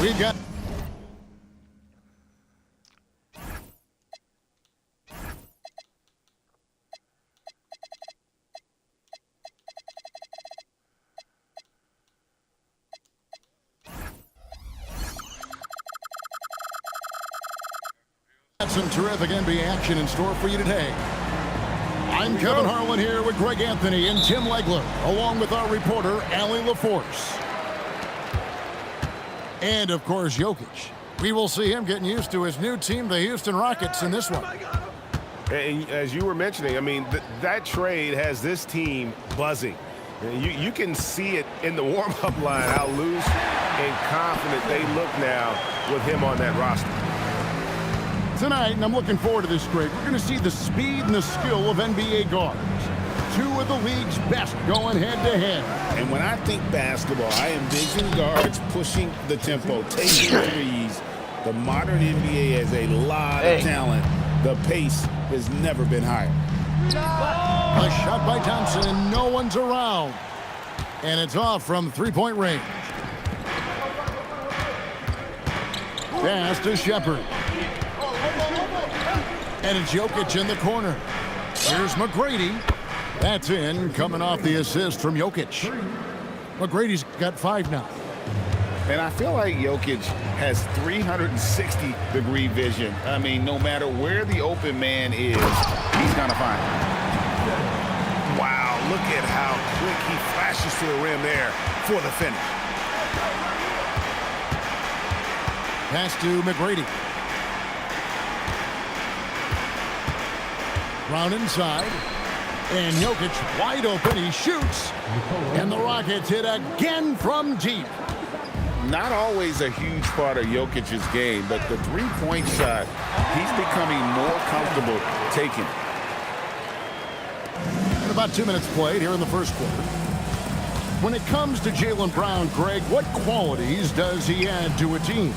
We've got some terrific NBA action in store for you today. I'm Kevin Harlan here with Greg Anthony and Tim Legler, along with our reporter, Allie LaForce. And, of course, Jokic. We will see him getting used to his new team, the Houston Rockets, in this one. And as you were mentioning, I mean, that trade has this team buzzing. You can see it in the warm-up line, how loose and confident they look now with him on that roster. Tonight, and I'm looking forward to this, Greg, we're going to see the speed and the skill of NBA guards. Two of the league's best going head-to-head. And when I think basketball, I envision guards pushing the tempo, taking threes. The modern NBA has a lot of talent. The pace has never been higher. A shot by Thompson, and no one's around. And it's off from three-point range. Pass to Shepard. And it's Jokic in the corner. Here's McGrady. That's in, coming off the assist from Jokic. McGrady's got 5 now. And I feel like Jokic has 360-degree vision. I mean, no matter where the open man is, he's going to find him. Wow, look at how quick he flashes to the rim there for the finish. Pass to McGrady. Brown inside. And Jokic wide open. He shoots. And the Rockets hit again from deep. Not always a huge part of Jokic's game, but the three-point shot, he's becoming more comfortable taking it. And about 2 minutes played here in the first quarter. When it comes to Jaylen Brown, Greg, what qualities does he add to a team?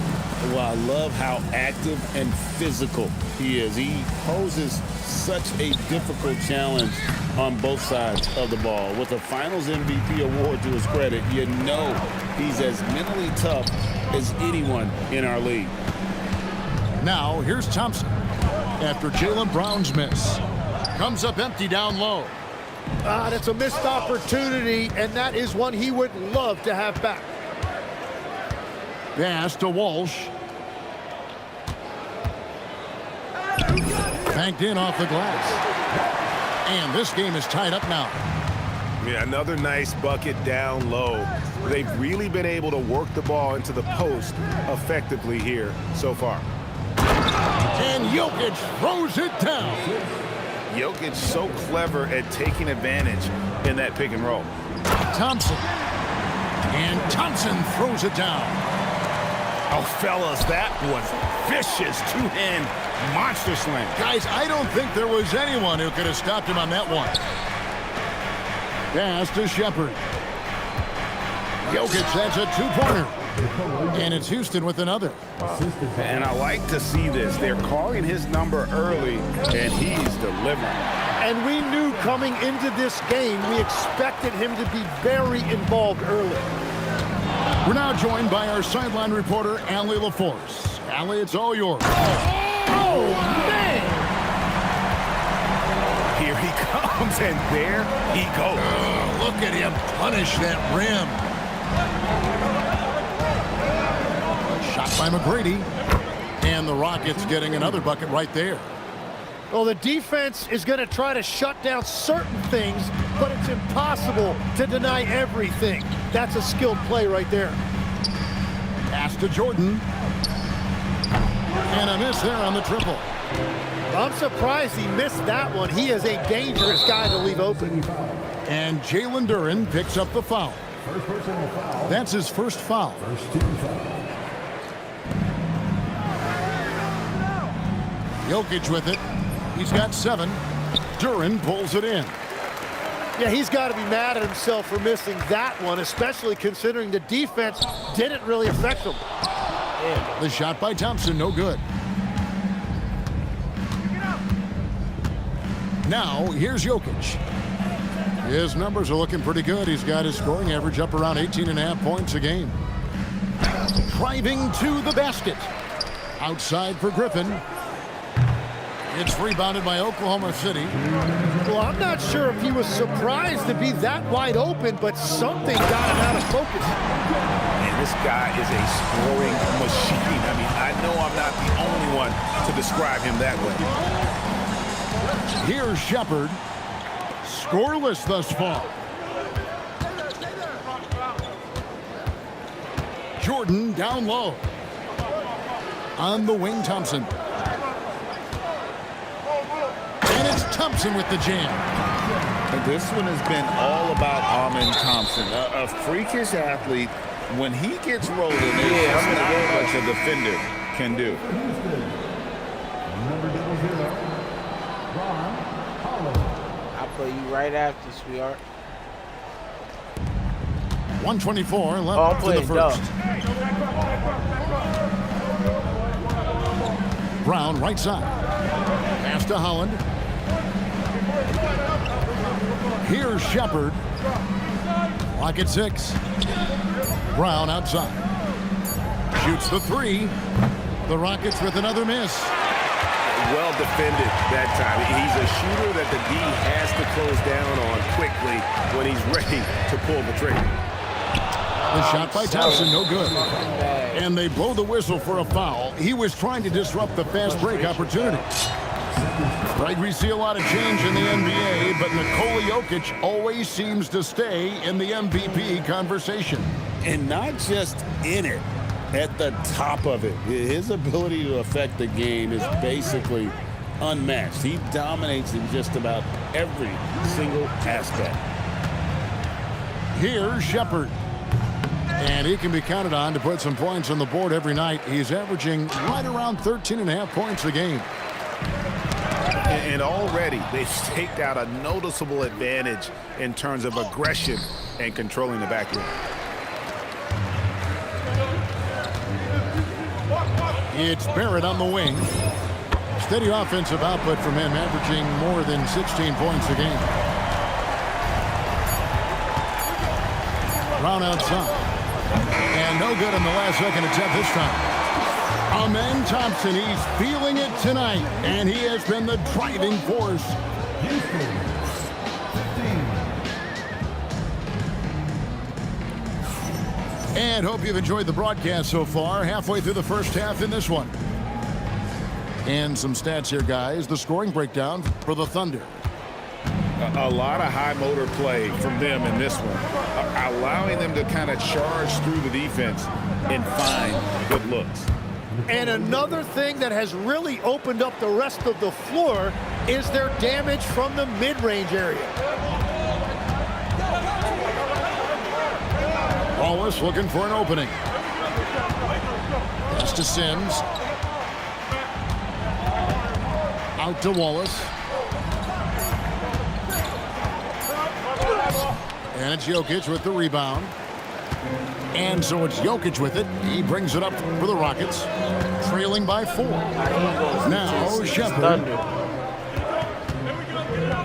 Well, I love how active and physical he is. He poses such a difficult challenge on both sides of the ball. With a Finals MVP award to his credit, you know he's as mentally tough as anyone in our league. Now, here's Thompson. After Jaylen Brown's miss. Comes up empty down low. That's a missed opportunity, and that is one he would love to have back. Pass to Walsh. Banked in off the glass. And this game is tied up now. Yeah, another nice bucket down low. They've really been able to work the ball into the post effectively here so far. And Jokic throws it down. Jokic so clever at taking advantage in that pick and roll. Thompson. And Thompson throws it down. Oh, fellas, that was vicious two-hand monster slam. Guys, I don't think there was anyone who could have stopped him on that one. Pass to Shepard. Jokic, that's a two-pointer. And it's Houston with another. And I like to see this. They're calling his number early, and he's delivering. And we knew coming into this game, we expected him to be very involved early. We're now joined by our sideline reporter, Allie LaForce. Allie, it's all yours. Oh, man! Here he comes, and there he goes. Look at him punish that rim. Shot by McGrady. And the Rockets getting another bucket right there. Well, the defense is going to try to shut down certain things, but it's impossible to deny everything. That's a skilled play right there. Pass to Jordan. And a miss there on the triple. I'm surprised he missed that one. He is a dangerous guy to leave open. And Jalen Duren picks up the foul. That's his first foul. Jokic with it. He's got 7. Duren pulls it in. Yeah, he's got to be mad at himself for missing that one, especially considering the defense didn't really affect him. The shot by Thompson, no good. Now, here's Jokic. His numbers are looking pretty good. He's got his scoring average up around 18.5 points a game. driving to the basket. Outside for Griffin. It's rebounded by Oklahoma City. Well, I'm not sure if he was surprised to be that wide open, but something got him out of focus. And this guy is a scoring machine. I mean, I know I'm not the only one to describe him that way. Here's Shepard. Scoreless thus far. Jordan down low. On the wing, Thompson. And it's Thompson with the jam. And this one has been all about Amen Thompson, a freakish athlete. When he gets rolling, there's not much a defender can do. I'll put you right after, sweetheart. 124 left to the first. Brown right side. Pass to Holland. Here's Shepard. Clock at 6. Brown outside. Shoots the 3. The Rockets with another miss. Well defended that time. He's a shooter that the D has to close down on quickly when he's ready to pull the trigger. The shot by Thompson, no good. And they blow the whistle for a foul. He was trying to disrupt the fast break opportunity. Right, we see a lot of change in the NBA, but Nikola Jokic always seems to stay in the MVP conversation. And not just in it, at the top of it. His ability to affect the game is basically unmatched. He dominates in just about every single aspect. Here's Shepard. And he can be counted on to put some points on the board every night. He's averaging right around 13.5 points a game. And already they've staked out a noticeable advantage in terms of aggression and controlling the back end. It's Barrett on the wing. Steady offensive output from him, averaging more than 16 points a game. Brown outside. And no good in the last second attempt this time. Amen Thompson, he's feeling it tonight, and he has been the driving force. And hope you've enjoyed the broadcast so far. Halfway through the first half in this one. And some stats here, guys. The scoring breakdown for the Thunder. A lot of high motor play from them in this one, allowing them to kind of charge through the defense and find good looks. And another thing that has really opened up the rest of the floor is their damage from the mid-range area. Wallace looking for an opening. Pass to Sims. Out to Wallace. And it's Jokic with the rebound. And so it's Jokic with it. He brings it up for the Rockets. Trailing by 4. Now Shepard.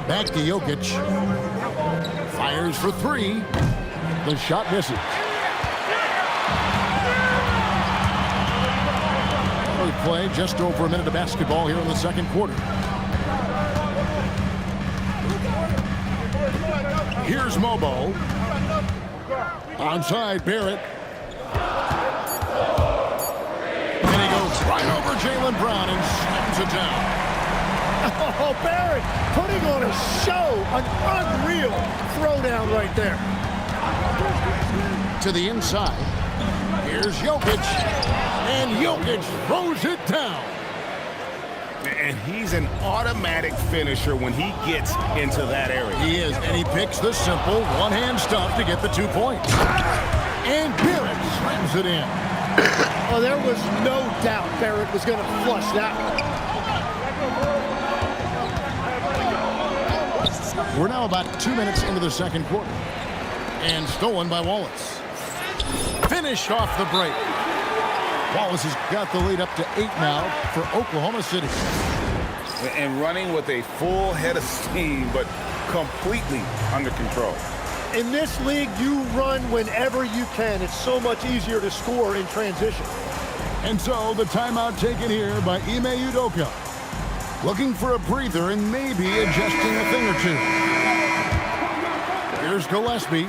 Back to Jokic. Fires for 3. The shot misses. We play just over a minute of basketball here in the second quarter. Here's Mobo. Onside Barrett. And he goes right over Jaylen Brown and slams it down. Oh, Barrett putting on a show, an unreal throwdown right there. To the inside. Here's Jokic. And Jokic throws it down. And he's an automatic finisher when he gets into that area. He is, and he picks the simple one-hand stuff to get the 2 points. And Barrett slams it in. Oh, there was no doubt Barrett was going to flush that one. We're now about 2 minutes into the second quarter. And stolen by Wallace. Finished off the break. Wallace has got the lead up to 8 now for Oklahoma City. And running with a full head of steam, but completely under control. In this league, you run whenever you can. It's so much easier to score in transition. And so the timeout taken here by Ime Udoka. Looking for a breather and maybe adjusting a thing or two. Here's Gillespie.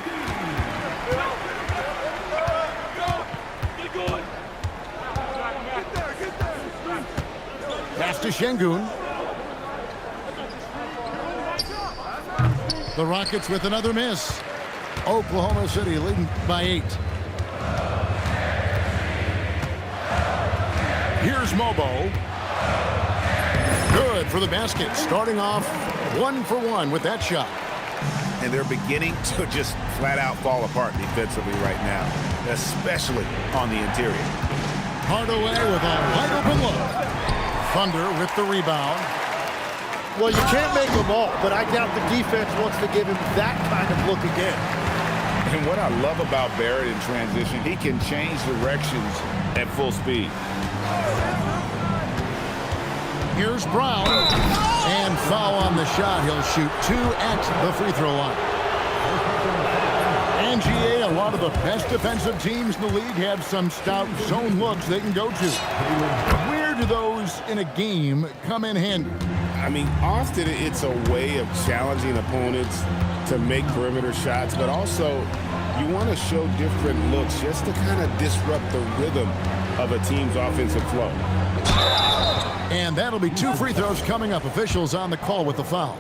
Pass to Şengün. The Rockets with another miss. Oklahoma City leading by 8. Here's Mobo. Good for the basket. Starting off 1 for 1 with that shot. And they're beginning to just flat out fall apart defensively right now, especially on the interior. Hardaway with a wide open look. Thunder with the rebound. Well, you can't make them all, but I doubt the defense wants to give him that kind of look again. And what I love about Barrett in transition, he can change directions at full speed. Here's Brown. And foul on the shot. He'll shoot 2 at the free throw line. And GA, a lot of the best defensive teams in the league have some stout zone looks they can go to. Where do those in a game come in handy? I mean, often it's a way of challenging opponents to make perimeter shots, but also you want to show different looks just to kind of disrupt the rhythm of a team's offensive flow. And that'll be 2 free throws coming up. Officials on the call with the foul.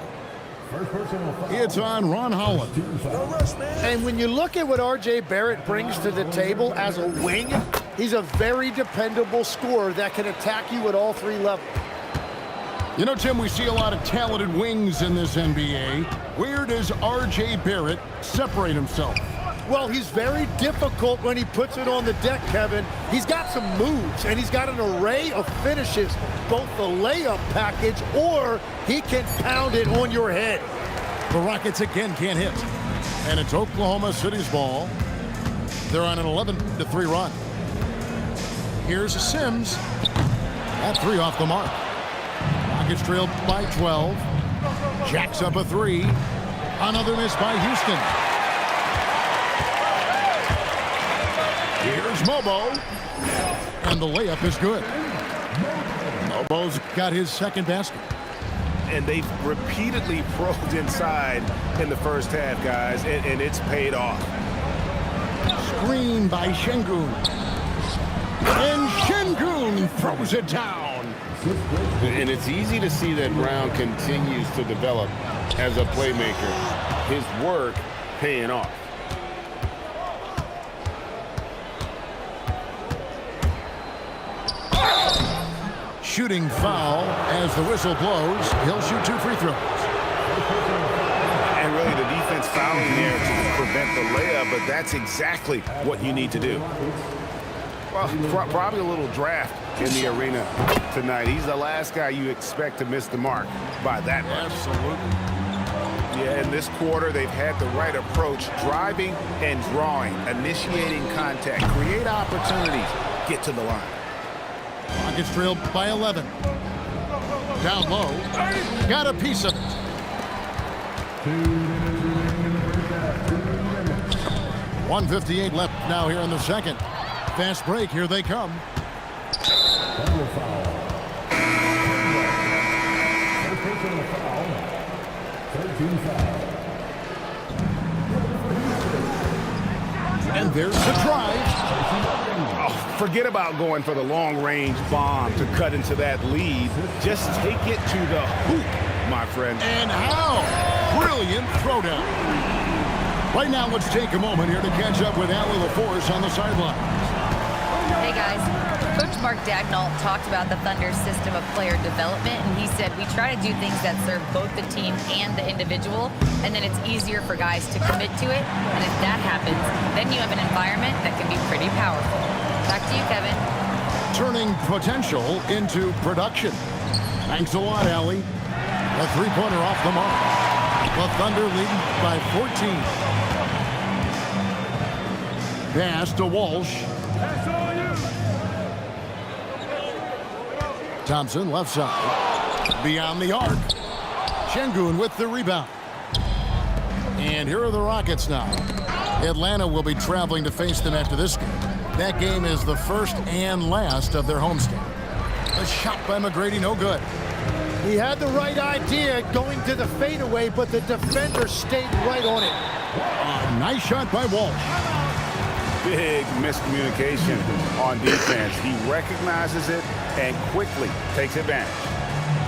It's on Ron Holland. And when you look at what R.J. Barrett brings to the table as a wing, he's a very dependable scorer that can attack you at all 3 levels. You know, Tim, we see a lot of talented wings in this NBA. Where does R.J. Barrett separate himself? Well, he's very difficult when he puts it on the deck, Kevin. He's got some moves, and he's got an array of finishes, both the layup package or he can pound it on your head. The Rockets again can't hit. And it's Oklahoma City's ball. They're on an 11-3 run. Here's Sims. That 3 off the mark. Rockets trailed by 12. Jacks up a 3. Another miss by Houston. Here's Mobo. And the layup is good. Mobo's got his second basket. And they've repeatedly probed inside in the first half, guys, and it's paid off. Screen by Şengün. And Şengün throws it down. And it's easy to see that Brown continues to develop as a playmaker. His work paying off. Shooting foul as the whistle blows. He'll shoot 2 free throws. And really the defense fouling there to prevent the layup, but that's exactly what you need to do. Well, probably a little draft in the arena tonight. He's the last guy you expect to miss the mark by that much. Absolutely. Yeah, in this quarter, they've had the right approach, driving and drawing, initiating contact, create opportunities, get to the line. Rockets trailed by 11. Down low. Got a piece of it. 1:58 left now here in the second. Fast break. Here they come. And there's the drive. Oh, forget about going for the long-range bomb to cut into that lead. Just take it to the hoop, my friend. And how? Brilliant throwdown. Right now, let's take a moment here to catch up with Allie LaForce on the sideline. Hey, guys. Coach Mark Dagnall talked about the Thunder's system of player development, and he said, we try to do things that serve both the team and the individual, and then it's easier for guys to commit to it. And if that happens, then you have an environment that can be pretty powerful. Back to you, Kevin. Turning potential into production. Thanks a lot, Allie. A 3-pointer off the mark. The Thunder leading by 14. Pass to Walsh. Thompson, left side. Beyond the arc. Şengün with the rebound. And here are the Rockets now. Atlanta will be traveling to face them after this game. That game is the first and last of their homestand. A shot by McGrady, no good. He had the right idea going to the fadeaway, but the defender stayed right on it. A nice shot by Walsh. Big miscommunication on defense. He recognizes it and quickly takes advantage.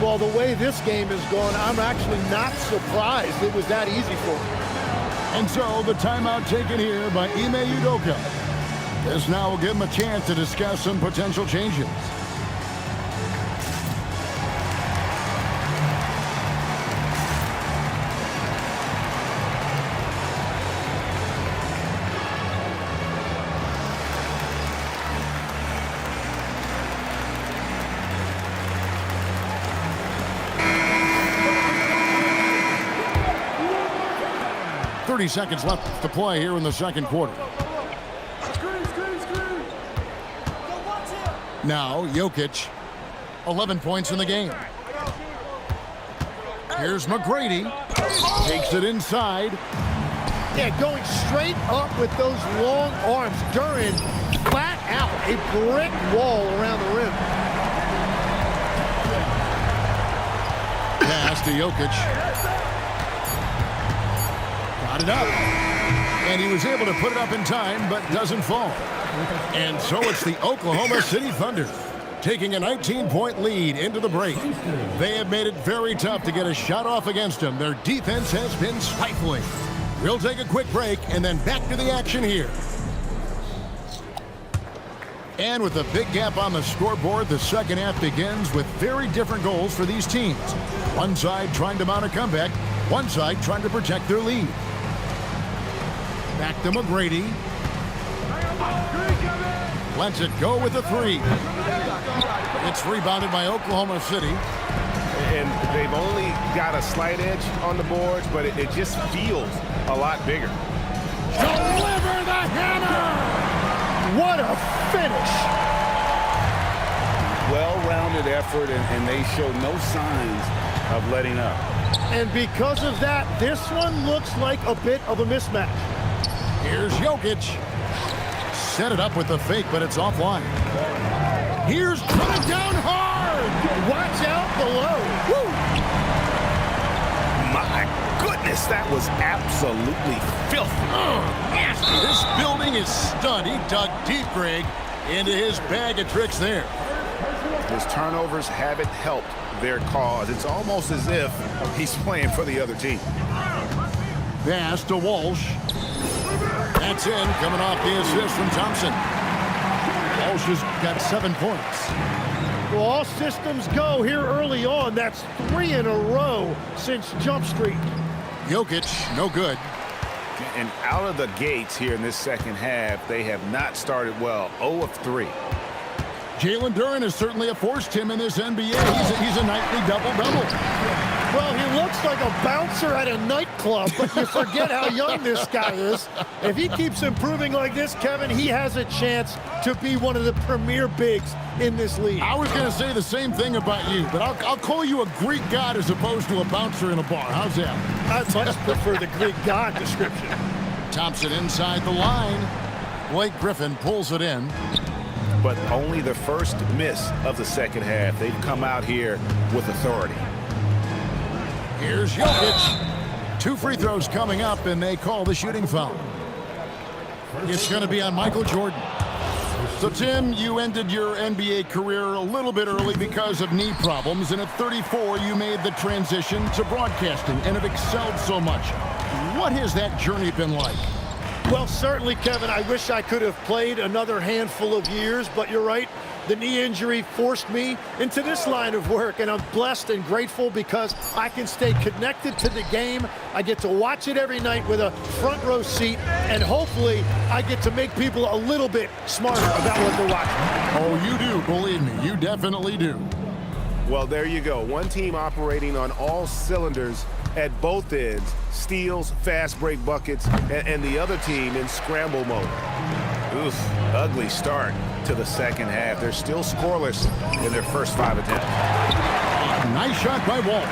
Well, the way this game is going, I'm actually not surprised it was that easy for him. And so the timeout taken here by Ime Udoka. This now will give him a chance to discuss some potential changes. Seconds left to play here in the second quarter. Now Jokic, 11 points in the game. Here's McGrady, takes it inside. Yeah, going straight up with those long arms. Duran flat out, a brick wall around the rim. Pass to Jokic. Got it up. And he was able to put it up in time, but doesn't fall. And so it's the Oklahoma City Thunder taking a 19-point lead into the break. They have made it very tough to get a shot off against them. Their defense has been stifling. We'll take a quick break and then back to the action here. And with a big gap on the scoreboard, the second half begins with very different goals for these teams. One side trying to mount a comeback, one side trying to protect their lead. Back to McGrady. Lets it go with a three. It's rebounded by Oklahoma City. And they've only got a slight edge on the boards, but it just feels a lot bigger. Deliver the hammer! What a finish! Well-rounded effort, and they show no signs of letting up. And because of that, this one looks like a bit of a mismatch. Here's Jokic. Set it up with the fake, but it's offline. Here's put it down hard. Watch out below. Woo! My goodness, that was absolutely filthy. Nasty. This building is stunned. He dug deep, Greg, into his bag of tricks there. His turnovers haven't helped their cause. It's almost as if he's playing for the other team. Pass to Walsh. That's in, coming off the assist from Thompson. Walsh has got 7 points. Well, all systems go here early on. That's 3 in a row since Jump Street. Jokic, no good. And out of the gates here in this second half, they have not started well. 0 of 3. Jalen Duran has certainly forced him in this NBA. He's a nightly double-double. Well, he looks like a bouncer at a nightclub, but you forget how young this guy is. If he keeps improving like this, Kevin, he has a chance to be one of the premier bigs in this league. I was going to say the same thing about you, but I'll call you a Greek god as opposed to a bouncer in a bar. How's that? I much prefer the Greek god description. Thompson inside the line. Blake Griffin pulls it in. But only the first miss of the second half. They've come out here with authority. Here's Jokic. 2 free throws coming up, and they call the shooting foul. It's going to be on Michael Jordan. So, Tim, you ended your NBA career a little bit early because of knee problems, and at 34, you made the transition to broadcasting and have excelled so much. What has that journey been like? Well, certainly, Kevin, I wish I could have played another handful of years, but you're right. The knee injury forced me into this line of work, and I'm blessed and grateful because I can stay connected to the game. I get to watch it every night with a front row seat, and hopefully I get to make people a little bit smarter about what they're watching. Oh, you do, believe me. You definitely do. Well, there you go. One team operating on all cylinders at both ends, steals, fast break buckets, and the other team in scramble mode. Oof, ugly start to the second half. They're still scoreless in their first 5 attempts. Nice shot by Walsh.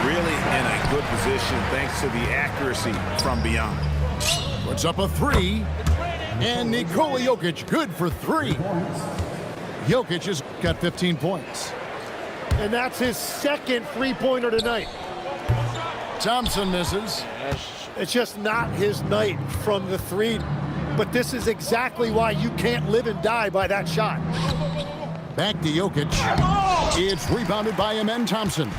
really in a good position thanks to the accuracy from beyond. Puts up a three. And Nikola Jokic good for three. Jokic has got 15 points. And that's his second three-pointer tonight. Thompson misses. It's just not his night from the three. But this is exactly why you can't live and die by that shot. Back to Jokic. It's rebounded by Amen Thompson.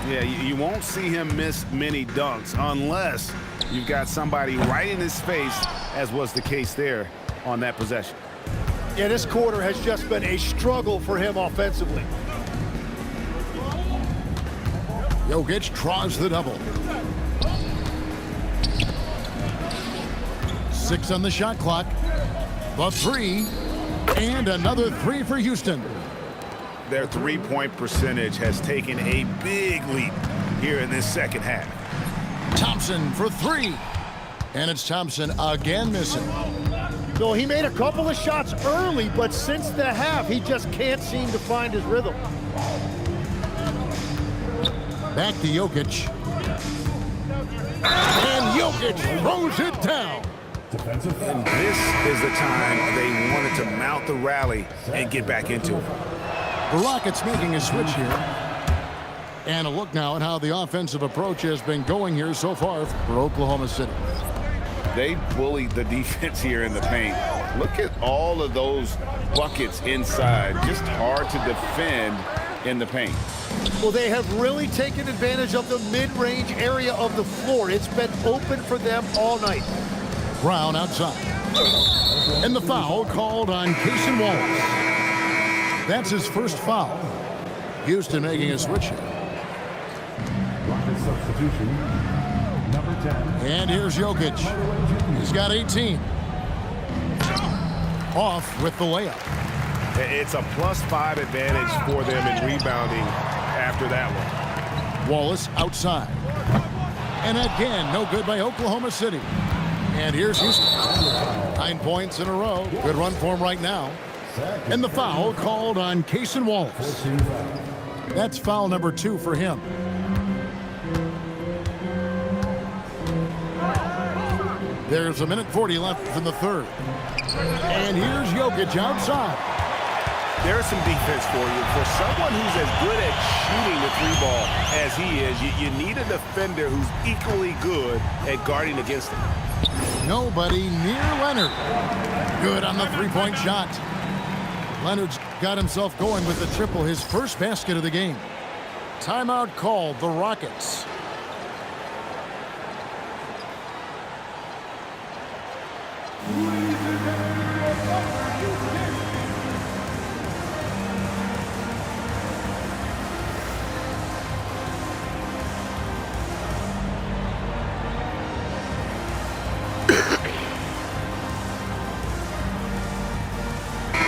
Yeah, you won't see him miss many dunks unless you've got somebody right in his face, as was the case there on that possession. Yeah, this quarter has just been a struggle for him offensively. Jokic draws the double. 6 on the shot clock. The three. And another three for Houston. Their three-point percentage has taken a big leap here in this second half. Thompson for three. And it's Thompson again missing. So he made a couple of shots early, but since the half, he just can't seem to find his rhythm. Back to Jokic. And Jokic throws it down. And this is the time they wanted to mount the rally and get back into it. The Rockets making a switch here. And a look now at how the offensive approach has been going here so far for Oklahoma City. They bullied the defense here in the paint. Look at all of those buckets inside. Just hard to defend in the paint. Well, they have really taken advantage of the mid-range area of the floor. It's been open for them all night. Brown outside. And the foul called on Cason Wallace. That's his first foul. Houston making a switch here. Substitution, number 10. And here's Jokic. He's got 18. Off with the layup. It's a +5 advantage for them in rebounding after that one. Wallace outside. And again, no good by Oklahoma City. And here's Houston. 9 points in a row. Good run for him right now. And the foul called on Cason Wallace. That's foul number 2 for him. There's 1:40 left in the third. And here's Jokic outside. There's some defense for you. For someone who's as good at shooting the three ball as he is, you need a defender who's equally good at guarding against him. Nobody near Leonard. Good on the three-point shot. Leonard's got himself going with the triple, his first basket of the game. Timeout called, the Rockets.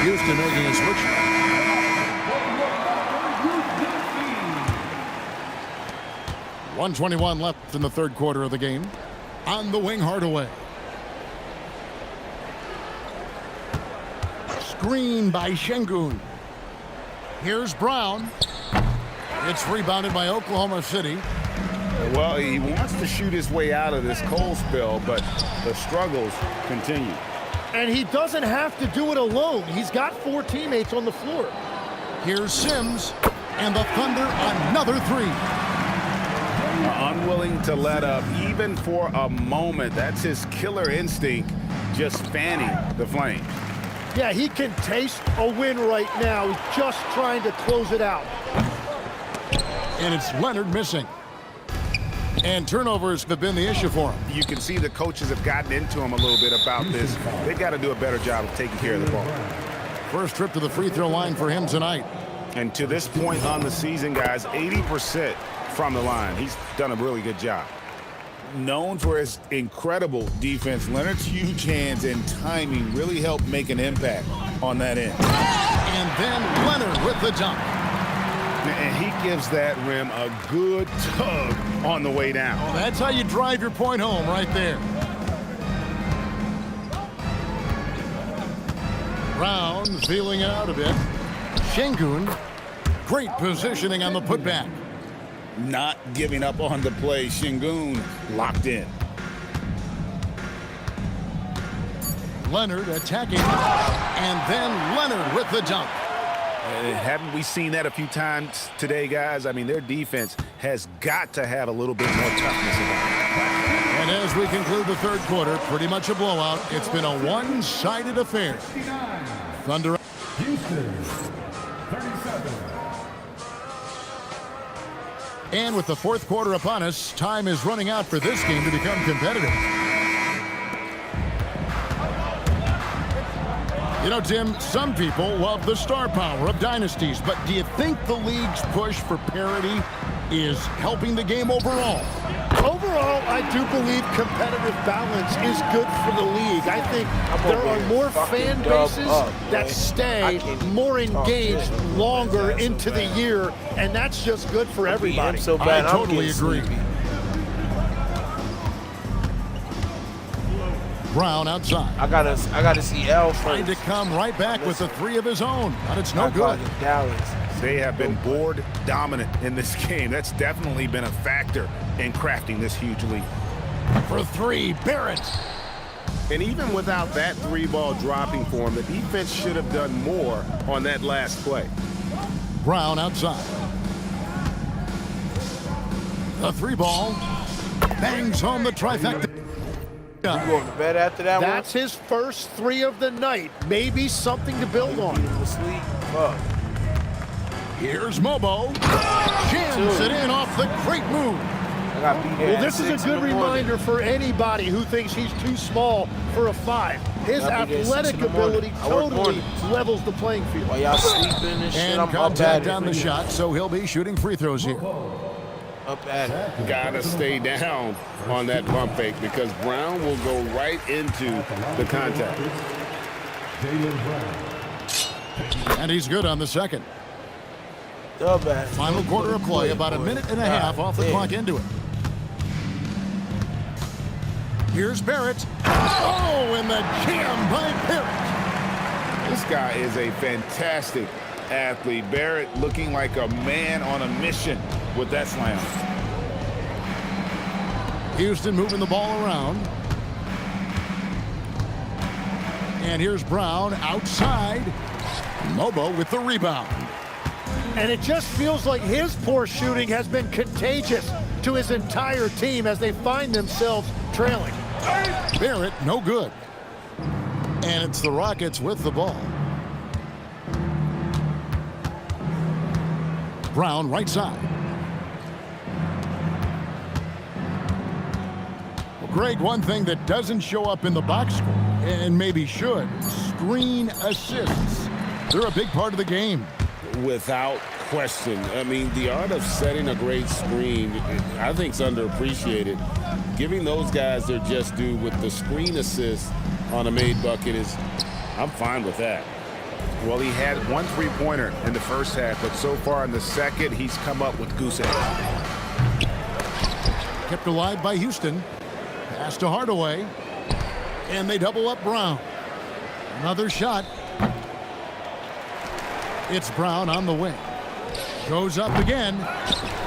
Houston making a switch. .121 left in the third quarter of the game. On the wing, Hardaway. Screen by Şengün. Here's Brown. It's rebounded by Oklahoma City. Well, he wants to shoot his way out of this cold spell, but the struggles continue. And he doesn't have to do it alone. He's got 4 teammates on the floor. Here's Sims, and the Thunder another three. Unwilling to let up even for a moment. That's his killer instinct, just fanning the flames. Yeah, he can taste a win right now. He's just trying to close it out. And it's Leonard missing. And turnovers have been the issue for him. You can see the coaches have gotten into him a little bit about this. They've got to do a better job of taking care of the ball. First trip to the free throw line for him tonight. And to this point on the season, guys, 80% from the line. He's done a really good job. Known for his incredible defense, Leonard's huge hands and timing really helped make an impact on that end. And then Leonard with the dunk. And he gives that rim a good tug on the way down. That's how you drive your point home right there. Brown feeling it out a bit. Şengün, great positioning on the putback. not giving up on the play. Şengün locked in. Leonard attacking, and then Leonard with the dunk. Haven't we seen that a few times today, guys? I mean, their defense has got to have a little bit more toughness about it. And as we conclude the third quarter, pretty much a blowout. It's been a one-sided affair. Thunder. Houston, 37. And with the fourth quarter upon us, time is running out for this game to become competitive. You know, Tim, some people love the star power of dynasties, but do you think the league's push for parity is helping the game overall? Overall, I do believe competitive balance is good for the league. I think there are more fan bases that stay more engaged longer into the year, and that's just good for everybody. So bad, I totally agree. Brown outside. I gotta see L Trying first. to come right back with a three of his own, but it's no good. Dallas. They have been board dominant in this game. That's definitely been a factor in crafting this huge lead. For three, Barrett. And even without that three-ball dropping for him, the defense should have done more on that last play. Brown outside. The three ball bangs home the trifecta. You going to bed after that one? That's his first three of the night. Maybe something to build on. Sleep. Fuck. Here's Mobo. Jams it in off the great move. I got beat Well, this is a good reminder for anybody who thinks he's too small for a 5. His I'll be there athletic 6 in the morning. ability I work totally mornings. levels the playing field. While y'all sleeping and shit, And I'm up at contact it. on the shot, so he'll be shooting free throws here. Up at it. Gotta stay down on that pump fake because Brown will go right into the contact. Jaylen Brown. And he's good on the second. Up at it. Final quarter of play, about a minute and a half off the clock into it. Here's Barrett. Oh, and the jam by Barrett. This guy is a fantastic athlete. Barrett looking like a man on a mission with that slam. Houston moving the ball around. And here's Brown outside. Mobo with the rebound. And it just feels like his poor shooting has been contagious to his entire team as they find themselves trailing. Barrett, no good. And it's the Rockets with the ball. Brown, right side. Well, Greg, one thing that doesn't show up in the box score, and maybe should, screen assists. They're a big part of the game. Without question. I mean, the art of setting a great screen, I think, is underappreciated. Giving those guys their just due with the screen assist on a made bucket is, I'm fine with that. Well, he had one three-pointer in the first half, but so far in the second, he's come up with goose egg. Kept alive by Houston. Pass to Hardaway. And they double up Brown. Another shot. It's Brown on the wing. Goes up again.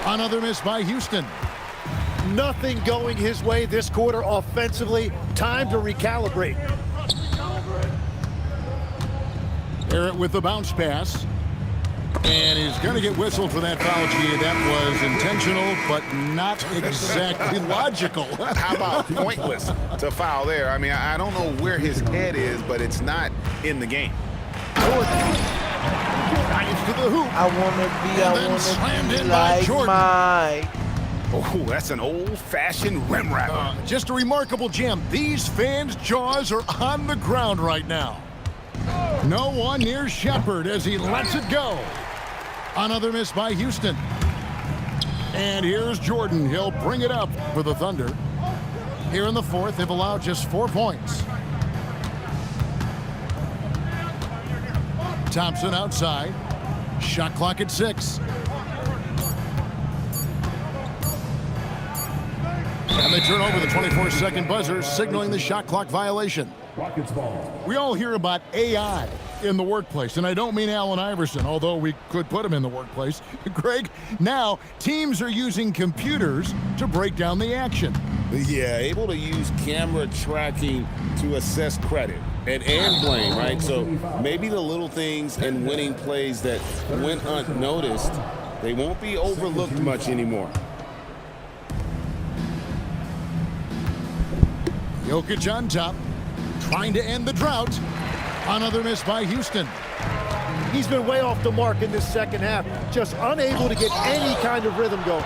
Another miss by Houston. Nothing going his way this quarter offensively. Time to recalibrate. Barrett with the bounce pass. And he's going to get whistled for that foul, G. That was intentional, but not exactly logical. How about pointless to foul there? I mean, I don't know where his head is, but it's not in the game. Drives to the hoop. I wanna slammed be in by like Jordan. Mike. Oh, that's an old-fashioned rim wrapper. Just a remarkable jam. These fans' jaws are on the ground right now. No one near Shepard as he lets it go. Another miss by Houston. And here's Jordan. He'll bring it up for the Thunder. Here in the fourth, they've allowed just 4 points. Thompson outside. Shot clock at 6. And they turn over the 24-second buzzer, signaling the shot clock violation. Rockets ball. We all hear about AI. in the workplace. And I don't mean Allen Iverson, although we could put him in the workplace. Greg, now teams are using computers to break down the action. Yeah, able to use camera tracking to assess credit and blame, right? So maybe the little things and winning plays that went unnoticed, they won't be overlooked much anymore. Jokic on top, trying to end the drought. Another miss by Houston. He's been way off the mark in this second half, just unable to get any kind of rhythm going.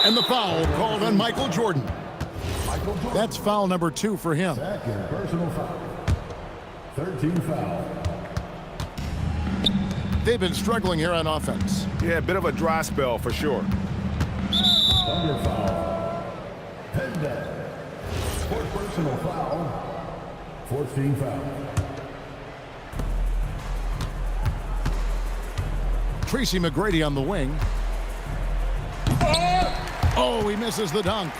And the foul called on Michael Jordan. That's foul number 2 for him. Second personal foul. 13 foul. They've been struggling here on offense. Yeah, a bit of a dry spell for sure. Thunder foul. 10 down. Fourth personal foul. 14 foul. Tracy McGrady on the wing. Oh, he misses the dunk.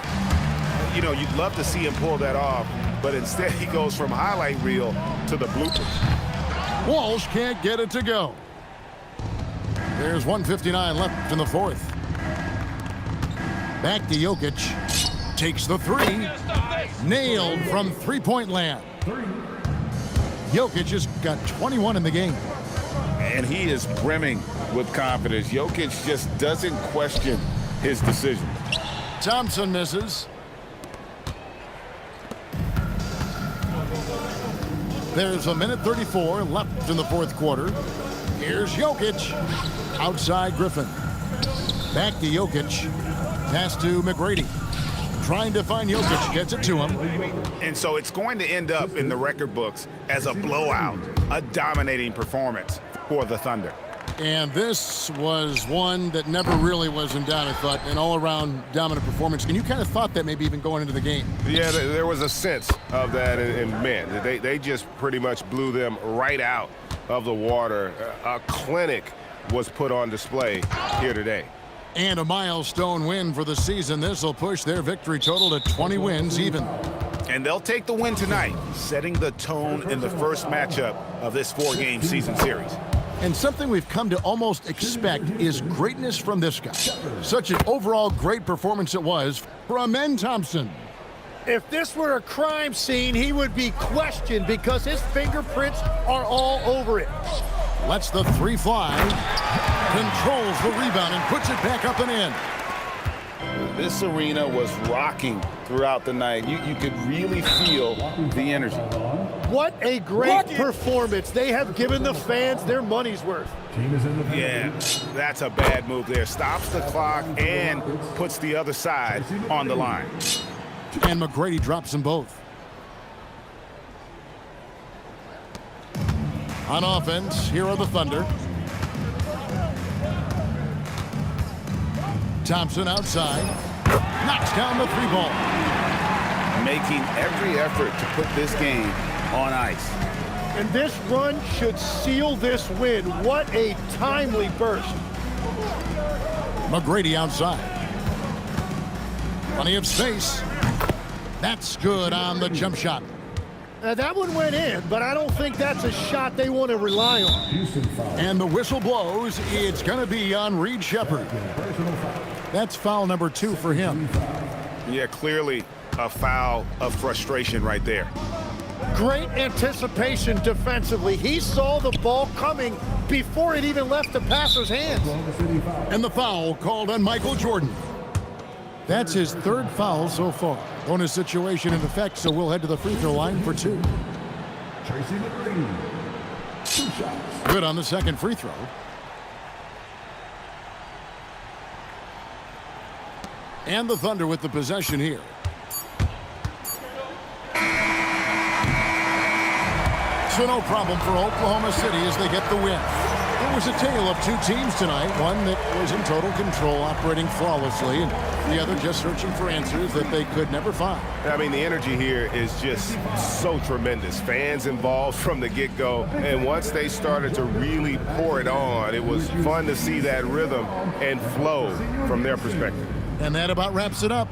You know, you'd love to see him pull that off, but instead he goes from highlight reel to the bloopers. Walsh can't get it to go. There's 1:59 left in the fourth. Back to Jokic. Takes the three. Nailed from three-point land. Jokic has got 21 in the game. And he is brimming with confidence. Jokic just doesn't question his decision. Thompson misses. There's 1:34 left in the fourth quarter. Here's Jokic. Outside Griffin. Back to Jokic. Pass to McGrady. Trying to find Jokic. Gets it to him. And so it's going to end up in the record books as a blowout, a dominating performance for the Thunder. And this was one that never really was in doubt, I thought, an all-around dominant performance. And you kind of thought that maybe even going into the game. Yeah, there was a sense of that, and man, they just pretty much blew them right out of the water. A clinic was put on display here today. And a milestone win for the season. This will push their victory total to 20 wins even. And they'll take the win tonight, setting the tone in the first matchup of this 4-game season series. And something we've come to almost expect is greatness from this guy. Such an overall great performance it was from Amen Thompson. If this were a crime scene, he would be questioned because his fingerprints are all over it. Lets the three fly. Controls the rebound and puts it back up and in. This arena was rocking throughout the night. You could really feel the energy. What a great performance. They have given the fans their money's worth. Yeah, that's a bad move there. Stops the clock and puts the other side on the line. And McGrady drops them both. On offense, here are the Thunder. Thompson outside. Knocks down the three ball. Making every effort to put this game on ice. And this run should seal this win. What a timely burst. McGrady outside. Plenty of space. That's good on the jump shot. Now that one went in, but I don't think that's a shot they want to rely on. And the whistle blows. It's going to be on Reed Shepherd. That's foul number 2 for him. Yeah, clearly a foul of frustration right there. Great anticipation defensively. He saw the ball coming before it even left the passer's hands. And the foul called on Michael Jordan. That's his 3rd foul so far. Bonus situation in effect, so we'll head to the free throw line for 2. Tracy McGrady. 2 shots. Good on the second free throw. And the Thunder with the possession here. So no problem for Oklahoma City as they get the win. It was a tale of 2 teams tonight. One that was in total control, operating flawlessly, and the other just searching for answers that they could never find. I mean, the energy here is just so tremendous. Fans involved from the get-go, and once they started to really pour it on, it was fun to see that rhythm and flow from their perspective. And that about wraps it up.